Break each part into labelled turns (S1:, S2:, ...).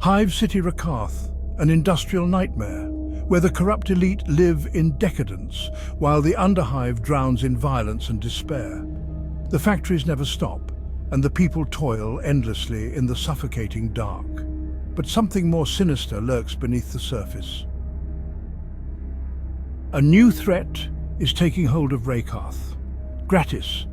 S1: Hive Rakarth, an industrial nightmare, where the corrupt elite live in decadence, while the underhive drowns in violence and despair. The factories never stop, and the people toil endlessly in the suffocating dark. But something more sinister lurks beneath the surface. A new threat is taking hold of Rakarth. Gratis,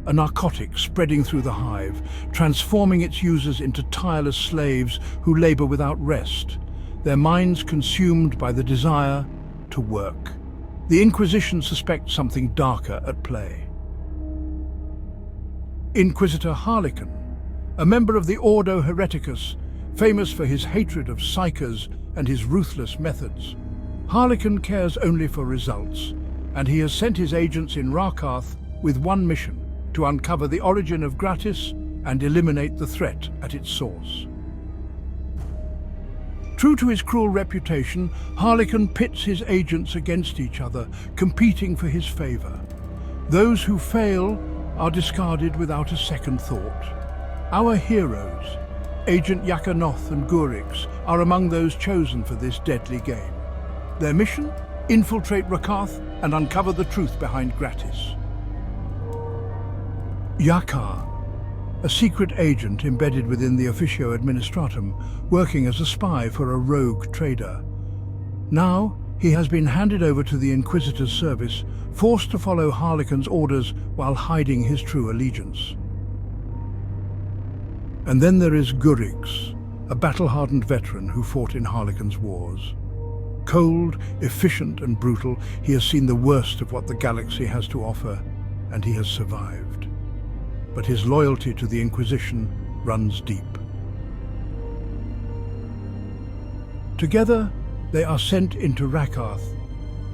S1: a narcotic spreading through the hive, transforming its users into tireless slaves who labor without rest, their minds consumed by the desire to work. The Inquisition suspects something darker at play. Inquisitor Harlequin, a member of the Ordo Hereticus, famous for his hatred of psychers and his ruthless methods. Harlequin cares only for results, and he has sent his agents in Rakarth with one mission: to uncover the origin of Gratis and eliminate the threat at its source. True to his cruel reputation, Harlequin pits his agents against each other, competing for his favor. Those who fail are discarded without a second thought. Our heroes, Agent Yakarnoth and Gurix, are among those chosen for this deadly game. Their mission? Infiltrate Rakarth and uncover the truth behind Gratis. Yakar, a secret agent embedded within the Officio Administratum, working as a spy for a rogue trader. Now, he has been handed over to the Inquisitor's service, forced to follow Harlequin's orders while hiding his true allegiance. And then there is Gurix, a battle-hardened veteran who fought in Harlequin's wars. Cold, efficient and brutal, he has seen the worst of what the galaxy has to offer, and he has survived. But his loyalty to the Inquisition runs deep. Together, they are sent into Rakarth,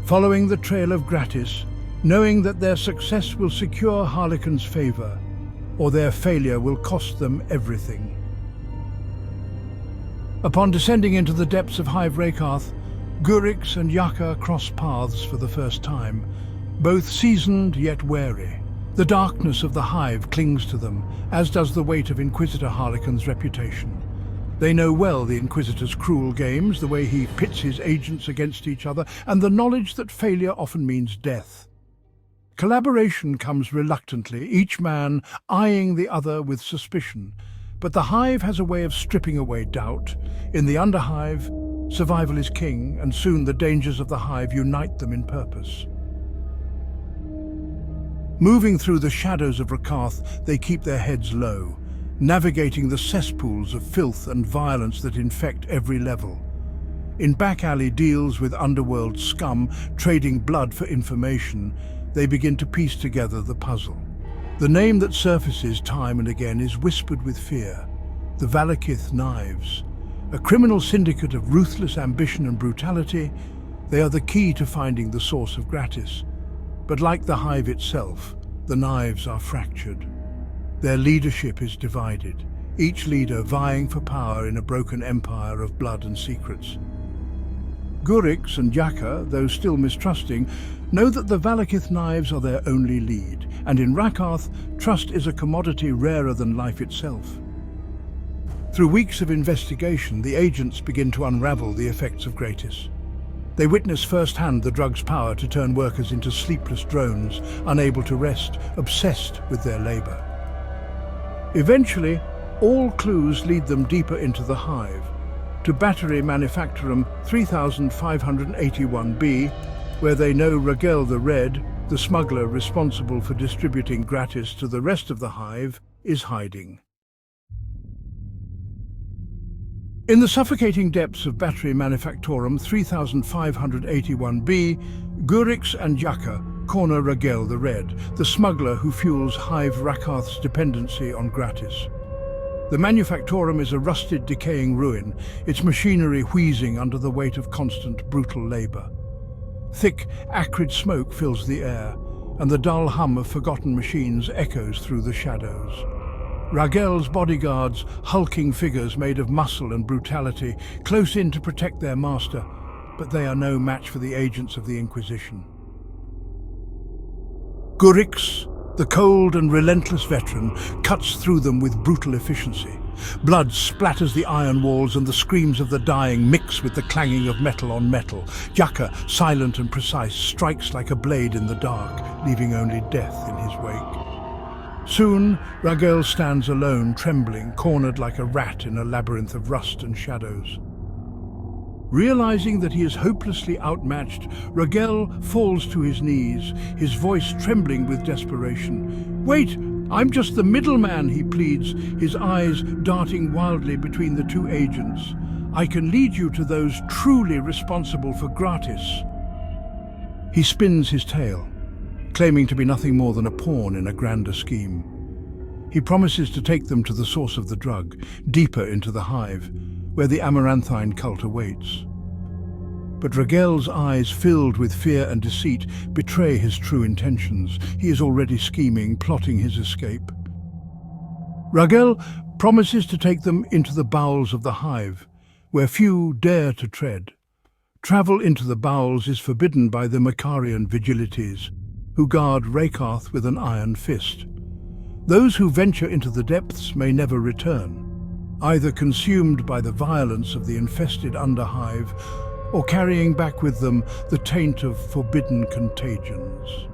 S1: following the trail of Gratis, knowing that their success will secure Harlequin's favor, or their failure will cost them everything. Upon descending into the depths of Hive Rakarth, Gurix and Yakar cross paths for the first time, both seasoned yet wary. The darkness of the hive clings to them, as does the weight of Inquisitor Harlequin's reputation. They know well the Inquisitor's cruel games, the way he pits his agents against each other, and the knowledge that failure often means death. Collaboration comes reluctantly, each man eyeing the other with suspicion. But the hive has a way of stripping away doubt. In the underhive, survival is king, and soon the dangers of the hive unite them in purpose. Moving through the shadows of Rakarth, they keep their heads low, navigating the cesspools of filth and violence that infect every level. In back-alley deals with underworld scum, trading blood for information, they begin to piece together the puzzle. The name that surfaces time and again is whispered with fear: the Valakith Knives. A criminal syndicate of ruthless ambition and brutality, they are the key to finding the source of Gratis. But like the hive itself, the Knives are fractured. Their leadership is divided, each leader vying for power in a broken empire of blood and secrets. Gurix and Yakar, though still mistrusting, know that the Valakith Knives are their only lead, and in Rakarth, trust is a commodity rarer than life itself. Through weeks of investigation, the agents begin to unravel the effects of Gratis. They witness firsthand the drug's power to turn workers into sleepless drones, unable to rest, obsessed with their labor. Eventually, all clues lead them deeper into the hive, to Battery Manufactorum 3581B, where they know Ragel the Red, the smuggler responsible for distributing Gratis to the rest of the hive, is hiding. In the suffocating depths of Battery Manufactorum 3581B, Gurix and Yakar corner Ragel the Red, the smuggler who fuels Hive Rakarth's dependency on Gratis. The Manufactorum is a rusted, decaying ruin, its machinery wheezing under the weight of constant, brutal labor. Thick, acrid smoke fills the air, and the dull hum of forgotten machines echoes through the shadows. Ragel's bodyguards, hulking figures made of muscle and brutality, close in to protect their master, but they are no match for the agents of the Inquisition. Gurix, the cold and relentless veteran, cuts through them with brutal efficiency. Blood splatters the iron walls and the screams of the dying mix with the clanging of metal on metal. Yaka, silent and precise, strikes like a blade in the dark, leaving only death in his wake. Soon, Ragel stands alone, trembling, cornered like a rat in a labyrinth of rust and shadows. Realizing that he is hopelessly outmatched, Ragel falls to his knees, his voice trembling with desperation. "Wait! I'm just the middleman," he pleads, his eyes darting wildly between the two agents. "I can lead you to those truly responsible for Gratis." He spins his tale, claiming to be nothing more than a pawn in a grander scheme. He promises to take them to the source of the drug, deeper into the Hive, where the Amaranthyne cult awaits. But Ragel's eyes, filled with fear and deceit, betray his true intentions. He is already scheming, plotting his escape. Ragel promises to take them into the bowels of the Hive, where few dare to tread. Travel into the bowels is forbidden by the Macarian vigilantes, who guard Rakarth with an iron fist. Those who venture into the depths may never return, either consumed by the violence of the infested underhive or carrying back with them the taint of forbidden contagions.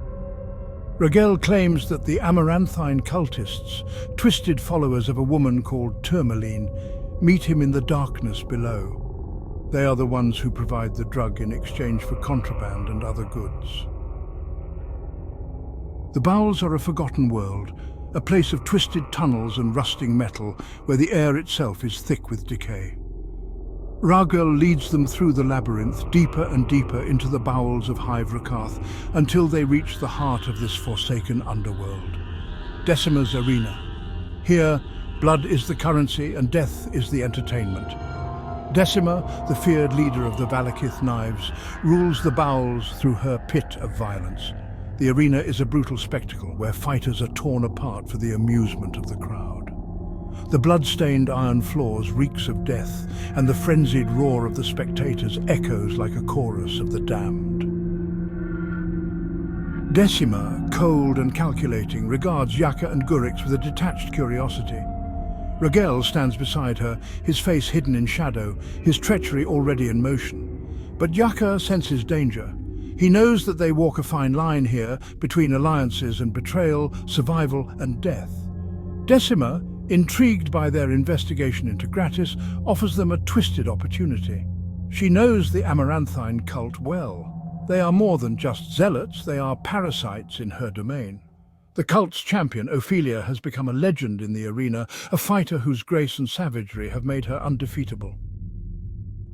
S1: Ragel claims that the Amaranthyne cultists, twisted followers of a woman called Tourmaline, meet him in the darkness below. They are the ones who provide the drug in exchange for contraband and other goods. The bowels are a forgotten world, a place of twisted tunnels and rusting metal where the air itself is thick with decay. Ragel leads them through the labyrinth, deeper and deeper into the bowels of Hive Rakarth, until they reach the heart of this forsaken underworld. Decima's arena. Here, blood is the currency and death is the entertainment. Decima, the feared leader of the Valakith Knives, rules the bowels through her pit of violence. The arena is a brutal spectacle where fighters are torn apart for the amusement of the crowd. The blood-stained iron floors reeks of death, and the frenzied roar of the spectators echoes like a chorus of the damned. Decima, cold and calculating, regards Yaka and Gurix with a detached curiosity. Ragel stands beside her, his face hidden in shadow, his treachery already in motion. But Yaka senses danger. He knows that they walk a fine line here between alliances and betrayal, survival and death. Decima, intrigued by their investigation into Gratis, offers them a twisted opportunity. She knows the Amaranthyne cult well. They are more than just zealots, they are parasites in her domain. The cult's champion, Ophelia, has become a legend in the arena, a fighter whose grace and savagery have made her undefeatable.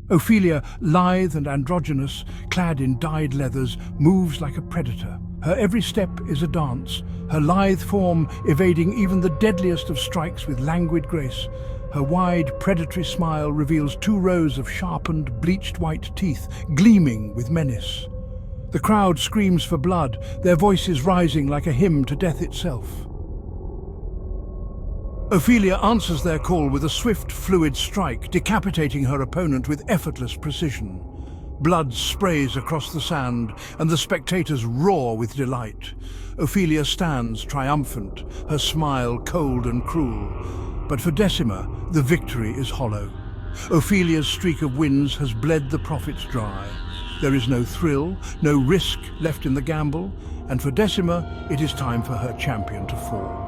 S1: Ophelia, lithe and androgynous, clad in dyed leathers, moves like a predator. Her every step is a dance, her lithe form evading even the deadliest of strikes with languid grace. Her wide, predatory smile reveals 2 rows of sharpened, bleached white teeth, gleaming with menace. The crowd screams for blood, their voices rising like a hymn to death itself. Ophelia answers their call with a swift, fluid strike, decapitating her opponent with effortless precision. Blood sprays across the sand, and the spectators roar with delight. Ophelia stands triumphant, her smile cold and cruel. But for Decima, the victory is hollow. Ophelia's streak of wins has bled the profits dry. There is no thrill, no risk left in the gamble, and for Decima, it is time for her champion to fall.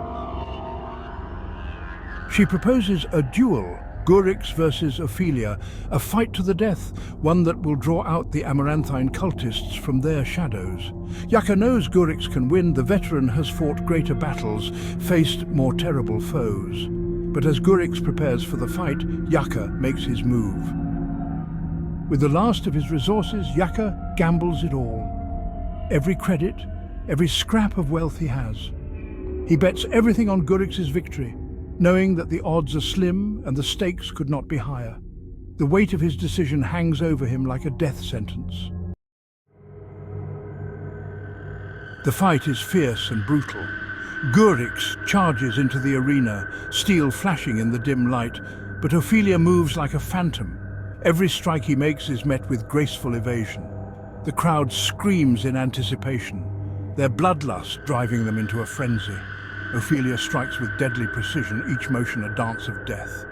S1: She proposes a duel, Gurix versus Ophelia, a fight to the death, one that will draw out the Amaranthyne cultists from their shadows. Yaka knows Gurix can win. The veteran has fought greater battles, faced more terrible foes. But as Gurix prepares for the fight, Yaka makes his move. With the last of his resources, Yaka gambles it all. Every credit, every scrap of wealth he has. He bets everything on Gurix's victory, knowing that the odds are slim and the stakes could not be higher. The weight of his decision hangs over him like a death sentence. The fight is fierce and brutal. Gurix charges into the arena, steel flashing in the dim light, but Ophelia moves like a phantom. Every strike he makes is met with graceful evasion. The crowd screams in anticipation, their bloodlust driving them into a frenzy. Ophelia strikes with deadly precision, each motion a dance of death.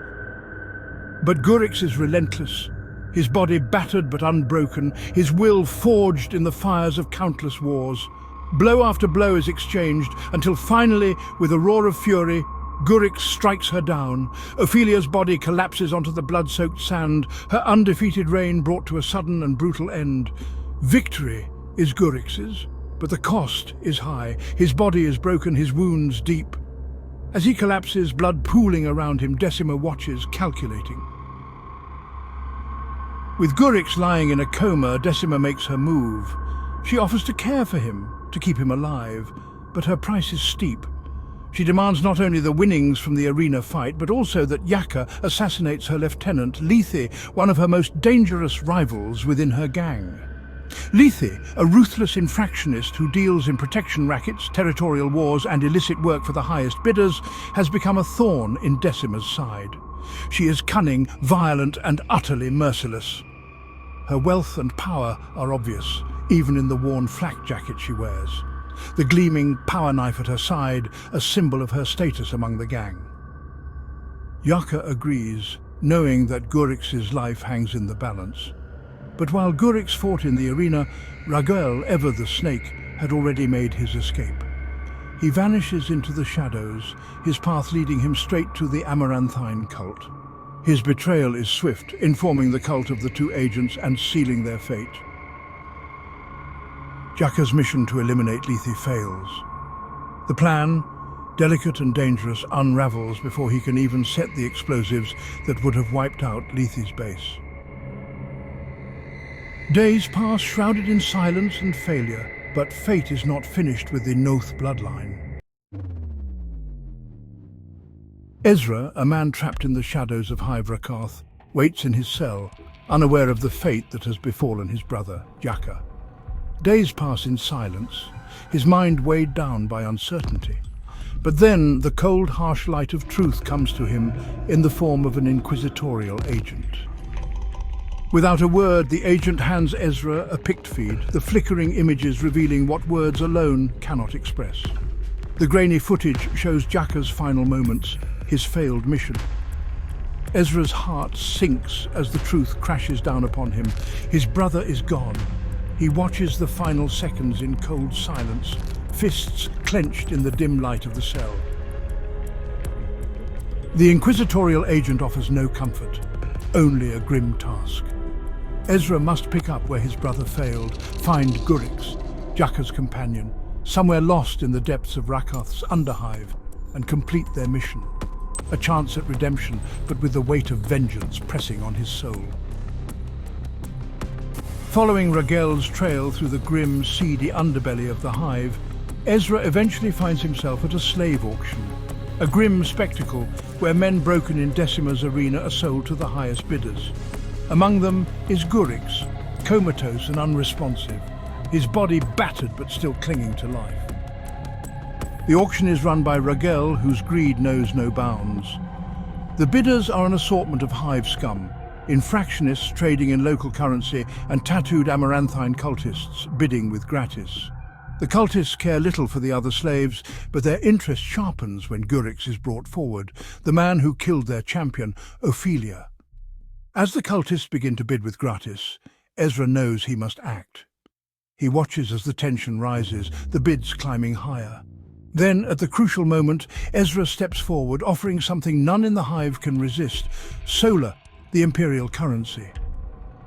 S1: But Gurix is relentless, his body battered but unbroken, his will forged in the fires of countless wars. Blow after blow is exchanged until finally, with a roar of fury, Gurix strikes her down. Ophelia's body collapses onto the blood-soaked sand, her undefeated reign brought to a sudden and brutal end. Victory is Gurix's, but the cost is high. His body is broken, his wounds deep. As he collapses, blood pooling around him, Decima watches, calculating. With Gurix lying in a coma, Decima makes her move. She offers to care for him, to keep him alive, but her price is steep. She demands not only the winnings from the arena fight, but also that Yaka assassinates her lieutenant, Lethe, one of her most dangerous rivals within her gang. Lethe, a ruthless infractionist who deals in protection rackets, territorial wars and illicit work for the highest bidders, has become a thorn in Decima's side. She is cunning, violent and utterly merciless. Her wealth and power are obvious, even in the worn flak jacket she wears. The gleaming power knife at her side, a symbol of her status among the gang. Yaka agrees, knowing that Gurix's life hangs in the balance. But while Gurix fought in the arena, Raguel, ever the snake, had already made his escape. He vanishes into the shadows, his path leading him straight to the Amaranthyne cult. His betrayal is swift, informing the cult of the two agents and sealing their fate. Jaka's mission to eliminate Lethe fails. The plan, delicate and dangerous, unravels before he can even set the explosives that would have wiped out Lethe's base. Days pass shrouded in silence and failure, but fate is not finished with the Noth bloodline. Ezra, a man trapped in the shadows of Hive Rakarth, waits in his cell, unaware of the fate that has befallen his brother, Jaka. Days pass in silence, his mind weighed down by uncertainty. But then the cold, harsh light of truth comes to him in the form of an Inquisitorial agent. Without a word, the agent hands Ezra a pict feed, the flickering images revealing what words alone cannot express. The grainy footage shows Jaka's final moments, his failed mission. Ezra's heart sinks as the truth crashes down upon him. His brother is gone. He watches the final seconds in cold silence, fists clenched in the dim light of the cell. The Inquisitorial agent offers no comfort, only a grim task. Ezra must pick up where his brother failed, find Gurix, Jaka's companion, somewhere lost in the depths of Rakarth's underhive, and complete their mission. A chance at redemption, but with the weight of vengeance pressing on his soul. Following Raguel's trail through the grim, seedy underbelly of the Hive, Ezra eventually finds himself at a slave auction, a grim spectacle where men broken in Decima's arena are sold to the highest bidders. Among them is Gurix, comatose and unresponsive, his body battered but still clinging to life. The auction is run by Raguel, whose greed knows no bounds. The bidders are an assortment of hive scum, infractionists trading in local currency and tattooed Amaranthyne cultists bidding with Gratis. The cultists care little for the other slaves, but their interest sharpens when Gurix is brought forward, the man who killed their champion, Ophelia. As the cultists begin to bid with Gratis, Ezra knows he must act. He watches as the tension rises, the bids climbing higher. Then, at the crucial moment, Ezra steps forward, offering something none in the Hive can resist: Solar, the Imperial currency.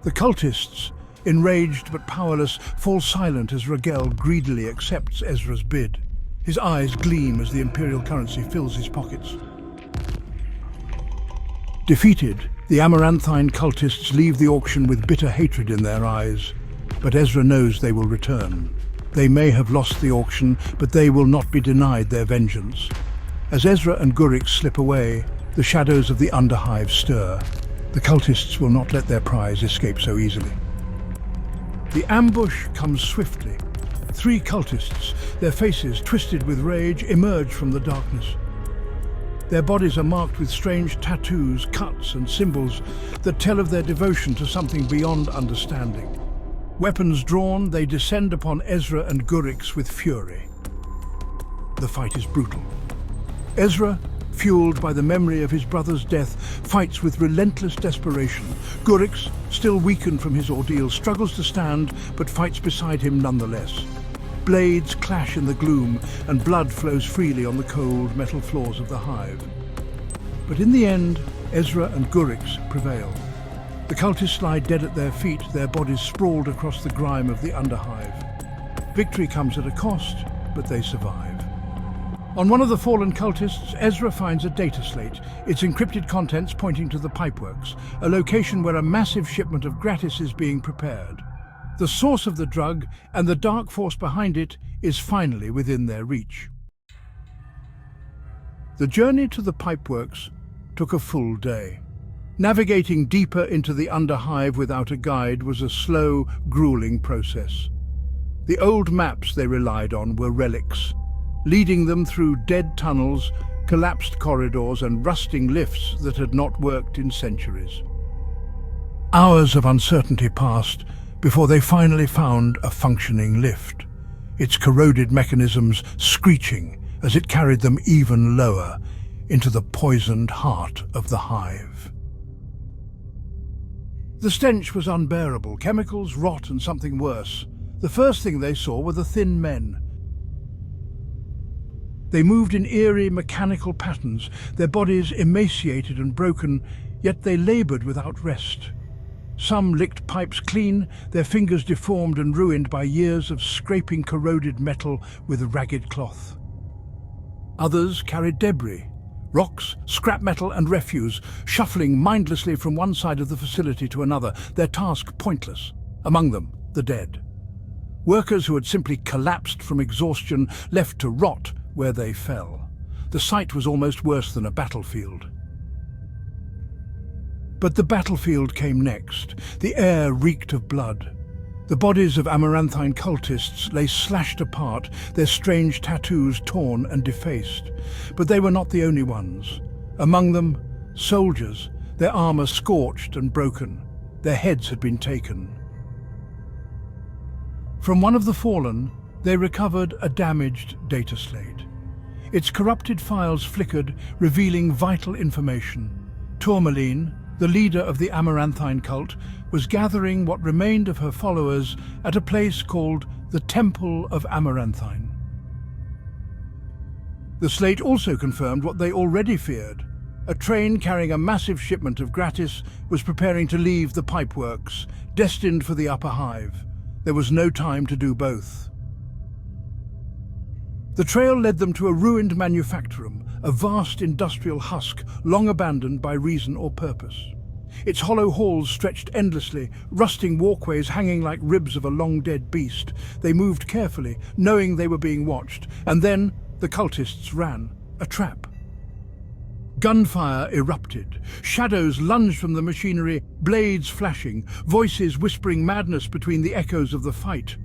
S1: The cultists, enraged but powerless, fall silent as Raguel greedily accepts Ezra's bid. His eyes gleam as the Imperial currency fills his pockets. Defeated, the Amaranthyne cultists leave the auction with bitter hatred in their eyes. But Ezra knows they will return. They may have lost the auction, but they will not be denied their vengeance. As Ezra and Gurix slip away, the shadows of the underhive stir. The cultists will not let their prize escape so easily. The ambush comes swiftly. 3 cultists, their faces twisted with rage, emerge from the darkness. Their bodies are marked with strange tattoos, cuts and symbols that tell of their devotion to something beyond understanding. Weapons drawn, they descend upon Ezra and Gurix with fury. The fight is brutal. Ezra, fueled by the memory of his brother's death, fights with relentless desperation. Gurix, still weakened from his ordeal, struggles to stand, but fights beside him nonetheless. Blades clash in the gloom, and blood flows freely on the cold metal floors of the hive. But in the end, Ezra and Gurix prevail. The cultists lie dead at their feet, their bodies sprawled across the grime of the underhive. Victory comes at a cost, but they survive. On one of the fallen cultists, Ezra finds a data slate, its encrypted contents pointing to the pipeworks, a location where a massive shipment of Gratis is being prepared. The source of the drug and the dark force behind it is finally within their reach. The journey to the pipeworks took a full day. Navigating deeper into the underhive without a guide was a slow, grueling process. The old maps they relied on were relics, leading them through dead tunnels, collapsed corridors, and rusting lifts that had not worked in centuries. Hours of uncertainty passed before they finally found a functioning lift, its corroded mechanisms screeching as it carried them even lower into the poisoned heart of the hive. The stench was unbearable, chemicals, rot, and something worse. The first thing they saw were the thin men. They moved in eerie, mechanical patterns, their bodies emaciated and broken, yet they labored without rest. Some licked pipes clean, their fingers deformed and ruined by years of scraping corroded metal with ragged cloth. Others carried debris, rocks, scrap metal and refuse, shuffling mindlessly from one side of the facility to another, their task pointless. Among them, the dead. Workers who had simply collapsed from exhaustion, left to rot where they fell. The sight was almost worse than a battlefield. But the battlefield came next. The air reeked of blood. The bodies of Amaranthyne cultists lay slashed apart, their strange tattoos torn and defaced. But they were not the only ones. Among them, soldiers, their armor scorched and broken. Their heads had been taken. From one of the fallen, they recovered a damaged data slate. Its corrupted files flickered, revealing vital information. Tourmaline, the leader of the Amaranthyne cult, was gathering what remained of her followers at a place called the Temple of Amaranthyne. The slate also confirmed what they already feared. A train carrying a massive shipment of Gratis was preparing to leave the pipeworks, destined for the upper hive. There was no time to do both. The trail led them to a ruined manufactorum, a vast industrial husk long abandoned by reason or purpose. Its hollow halls stretched endlessly, rusting walkways hanging like ribs of a long-dead beast. They moved carefully, knowing they were being watched, and then the cultists ran. A trap. Gunfire erupted. Shadows lunged from the machinery, blades flashing, voices whispering madness between the echoes of the fight.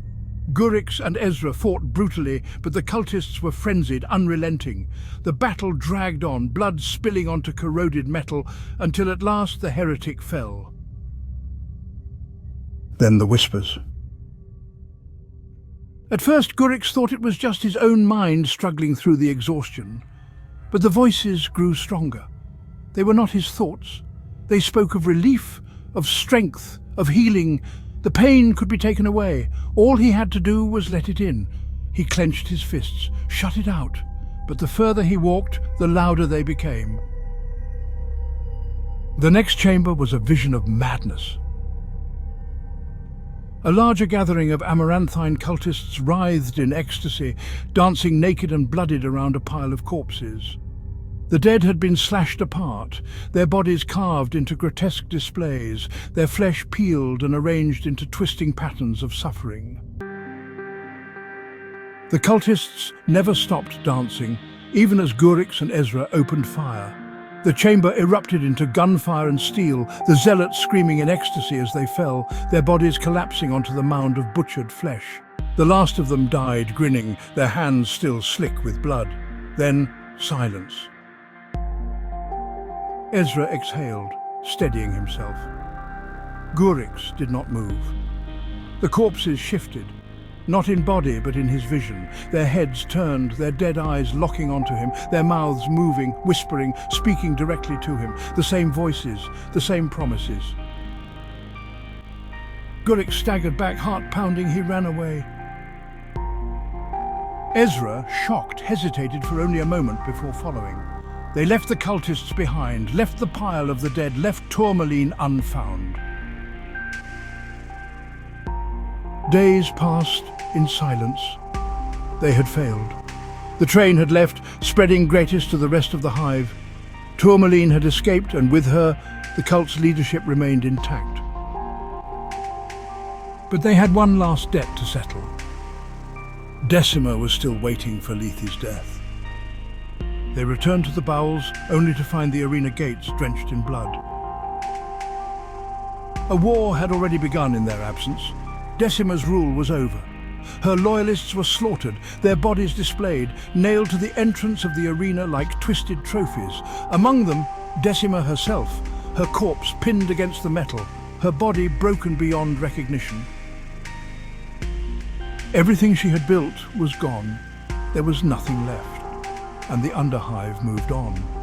S1: Gurix and Ezra fought brutally, but the cultists were frenzied, unrelenting. The battle dragged on, blood spilling onto corroded metal, until at last the heretic fell. Then the whispers. At first, Gurix thought it was just his own mind struggling through the exhaustion. But the voices grew stronger. They were not his thoughts. They spoke of relief, of strength, of healing. The pain could be taken away. All he had to do was let it in. He clenched his fists, shut it out. But the further he walked, the louder they became. The next chamber was a vision of madness. A larger gathering of Amaranthyne cultists writhed in ecstasy, dancing naked and bloodied around a pile of corpses. The dead had been slashed apart, their bodies carved into grotesque displays, their flesh peeled and arranged into twisting patterns of suffering. The cultists never stopped dancing, even as Gurix and Ezra opened fire. The chamber erupted into gunfire and steel, the zealots screaming in ecstasy as they fell, their bodies collapsing onto the mound of butchered flesh. The last of them died, grinning, their hands still slick with blood. Then, silence. Ezra exhaled, steadying himself. Gurix did not move. The corpses shifted, not in body but in his vision, their heads turned, their dead eyes locking onto him, their mouths moving, whispering, speaking directly to him, the same voices, the same promises. Gurix staggered back, heart pounding. He ran away. Ezra, shocked, hesitated for only a moment before following. They left the cultists behind, left the pile of the dead, left Tourmaline unfound. Days passed in silence. They had failed. The train had left, spreading Gratis to the rest of the Hive. Tourmaline had escaped, and with her, the cult's leadership remained intact. But they had one last debt to settle. Decima was still waiting for Lethe's death. They returned to the bowels, only to find the arena gates drenched in blood. A war had already begun in their absence. Decima's rule was over. Her loyalists were slaughtered, their bodies displayed, nailed to the entrance of the arena like twisted trophies. Among them, Decima herself, her corpse pinned against the metal, her body broken beyond recognition. Everything she had built was gone. There was nothing left, and the underhive moved on.